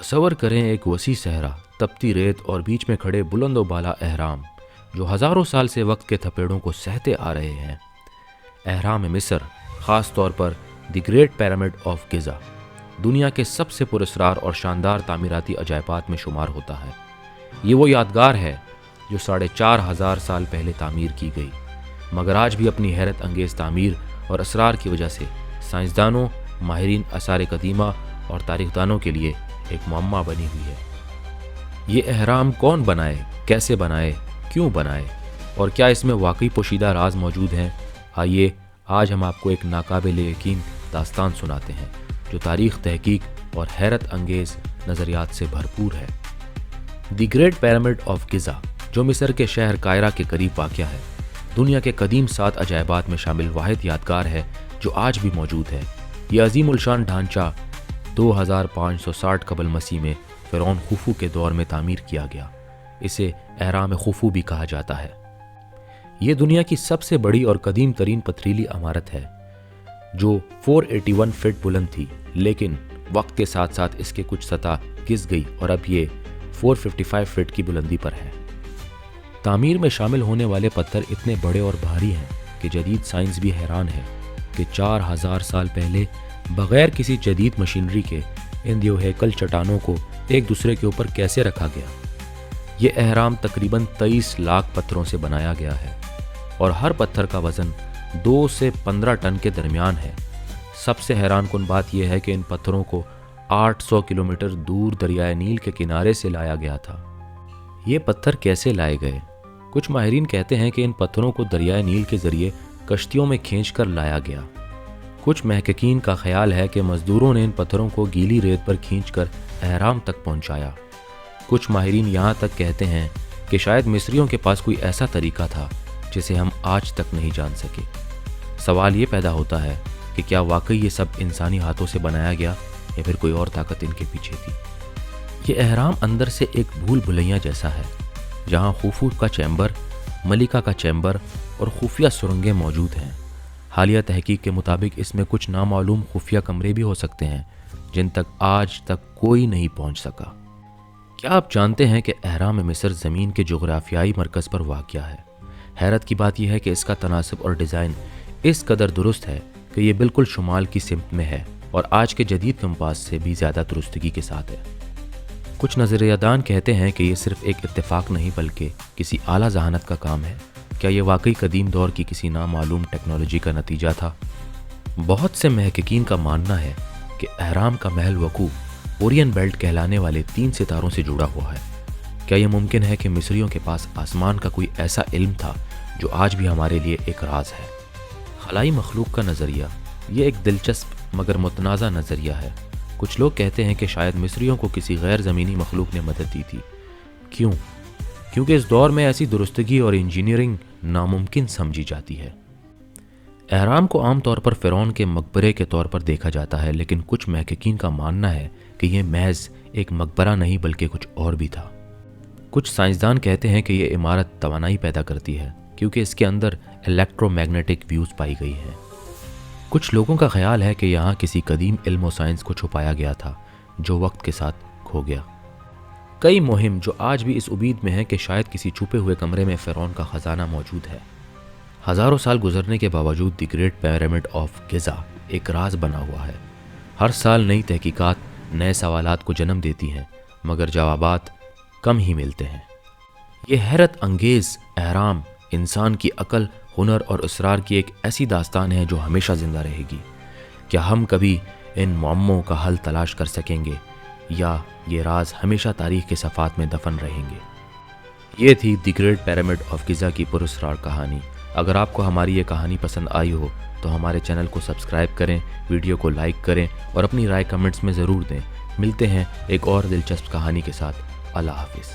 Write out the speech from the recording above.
تصور کریں ایک وسیع صحرا، تپتی ریت اور بیچ میں کھڑے بلند و بالا اہرام جو ہزاروں سال سے وقت کے تھپیڑوں کو سہتے آ رہے ہیں۔ اہرام مصر، خاص طور پر دی گریٹ پیرامڈ آف گزا، دنیا کے سب سے پراسرار اور شاندار تعمیراتی عجائبات میں شمار ہوتا ہے۔ یہ وہ یادگار ہے جو 4,500 سال پہلے تعمیر کی گئی، مگر آج بھی اپنی حیرت انگیز تعمیر اور اسرار کی وجہ سے سائنسدانوں، ماہرین آثار قدیمہ اور تاریخ دانوں کے لیے ایک معمہ بنی ہوئی ہے۔ یہ اہرام کون بنائے، کیسے بنائے، کیوں بنائے اور کیا اس میں واقعی پوشیدہ راز موجود ہیں؟ آئیے آج ہم آپ کو ایک ناقابل یقین داستان سناتے ہیں جو تاریخ، تحقیق اور حیرت انگیز نظریات سے بھرپور ہے۔ دی گریٹ پیرامڈ آف گزا، جو مصر کے شہر قاہرہ کے قریب واقع ہے، دنیا کے قدیم 7 عجائبات میں شامل واحد یادگار ہے جو آج بھی موجود ہے۔ یہ عظیم الشان ڈھانچہ 2560 قبل مسیح میں فرعون خوفو کے دور میں تعمیر کیا گیا۔ اسے اہرام خوفو بھی کہا جاتا ہے۔ یہ دنیا کی سب سے بڑی اور قدیم ترین پتھریلی عمارت ہے جو 481 فٹ بلند تھی، لیکن وقت کے ساتھ ساتھ اس کے کچھ سطح گھس گئی اور اب یہ 455 فٹ کی بلندی پر ہے۔ تعمیر میں شامل ہونے والے پتھر اتنے بڑے اور بھاری ہیں کہ جدید سائنس بھی حیران ہے کہ 4000 سال پہلے بغیر کسی جدید مشینری کے ان دیو ہیکل چٹانوں کو ایک دوسرے کے اوپر کیسے رکھا گیا۔ یہ اہرام تقریباً 23 لاکھ پتھروں سے بنایا گیا ہے اور ہر پتھر کا وزن 2 سے 15 ٹن کے درمیان ہے۔ سب سے حیران کن بات یہ ہے کہ ان پتھروں کو 800 کلومیٹر دور دریائے نیل کے کنارے سے لایا گیا تھا۔ یہ پتھر کیسے لائے گئے؟ کچھ ماہرین کہتے ہیں کہ ان پتھروں کو دریائے نیل کے ذریعے کشتیوں میں کھینچ کر لایا گیا۔ کچھ محققین کا خیال ہے کہ مزدوروں نے ان پتھروں کو گیلی ریت پر کھینچ کر اہرام تک پہنچایا۔ کچھ ماہرین یہاں تک کہتے ہیں کہ شاید مصریوں کے پاس کوئی ایسا طریقہ تھا جسے ہم آج تک نہیں جان سکے۔ سوال یہ پیدا ہوتا ہے کہ کیا واقعی یہ سب انسانی ہاتھوں سے بنایا گیا یا پھر کوئی اور طاقت ان کے پیچھے تھی؟ یہ اہرام اندر سے ایک بھول بھلیاں جیسا ہے، جہاں خوفو کا چیمبر، ملکہ کا چیمبر اور خفیہ سرنگیں موجود ہیں۔ حالیہ تحقیق کے مطابق اس میں کچھ نامعلوم خفیہ کمرے بھی ہو سکتے ہیں جن تک آج تک کوئی نہیں پہنچ سکا۔ کیا آپ جانتے ہیں کہ اہرام مصر زمین کے جغرافیائی مرکز پر واقع ہے؟ حیرت کی بات یہ ہے کہ اس کا تناسب اور ڈیزائن اس قدر درست ہے کہ یہ بالکل شمال کی سمت میں ہے اور آج کے جدید کمپاس سے بھی زیادہ درستگی کے ساتھ ہے۔ کچھ نظریہ دان کہتے ہیں کہ یہ صرف ایک اتفاق نہیں بلکہ کسی اعلیٰ ذہانت کا کام ہے۔ کیا یہ واقعی قدیم دور کی کسی نامعلوم ٹیکنالوجی کا نتیجہ تھا؟ بہت سے محققین کا ماننا ہے کہ اہرام کا محل وقوع اورین بیلٹ کہلانے والے 3 ستاروں سے جڑا ہوا ہے۔ کیا یہ ممکن ہے کہ مصریوں کے پاس آسمان کا کوئی ایسا علم تھا جو آج بھی ہمارے لیے ایک راز ہے؟ خلائی مخلوق کا نظریہ، یہ ایک دلچسپ مگر متنازع نظریہ ہے۔ کچھ لوگ کہتے ہیں کہ شاید مصریوں کو کسی غیر زمینی مخلوق نے مدد دی تھی۔ کیوں؟ کیونکہ اس دور میں ایسی درستگی اور انجینئرنگ ناممکن سمجھی جاتی ہے۔ اہرام کو عام طور پر فرعون کے مقبرے کے طور پر دیکھا جاتا ہے، لیکن کچھ محققین کا ماننا ہے کہ یہ محض ایک مقبرہ نہیں بلکہ کچھ اور بھی تھا۔ کچھ سائنسدان کہتے ہیں کہ یہ عمارت توانائی پیدا کرتی ہے کیونکہ اس کے اندر الیکٹرو میگنیٹک ویوز پائی گئی ہیں۔ کچھ لوگوں کا خیال ہے کہ یہاں کسی قدیم علم و سائنس کو چھپایا گیا تھا جو وقت کے ساتھ کھو گیا۔ کئی مہم جو آج بھی اس امید میں ہیں کہ شاید کسی چھپے ہوئے کمرے میں فرعون کا خزانہ موجود ہے۔ ہزاروں سال گزرنے کے باوجود دی گریٹ پیرامڈ آف گزا ایک راز بنا ہوا ہے۔ ہر سال نئی تحقیقات نئے سوالات کو جنم دیتی ہیں، مگر جوابات کم ہی ملتے ہیں۔ یہ حیرت انگیز اہرام انسان کی عقل، ہنر اور اصرار کی ایک ایسی داستان ہے جو ہمیشہ زندہ رہے گی۔ کیا ہم کبھی ان معموں کا حل تلاش کر سکیں گے یا یہ راز ہمیشہ تاریخ کے صفحات میں دفن رہیں گے؟ یہ تھی دی گریٹ پیرامڈ آف گزا کی پراسرار کہانی۔ اگر آپ کو ہماری یہ کہانی پسند آئی ہو تو ہمارے چینل کو سبسکرائب کریں، ویڈیو کو لائک کریں اور اپنی رائے کمنٹس میں ضرور دیں۔ ملتے ہیں ایک اور دلچسپ کہانی کے ساتھ۔ اللہ حافظ۔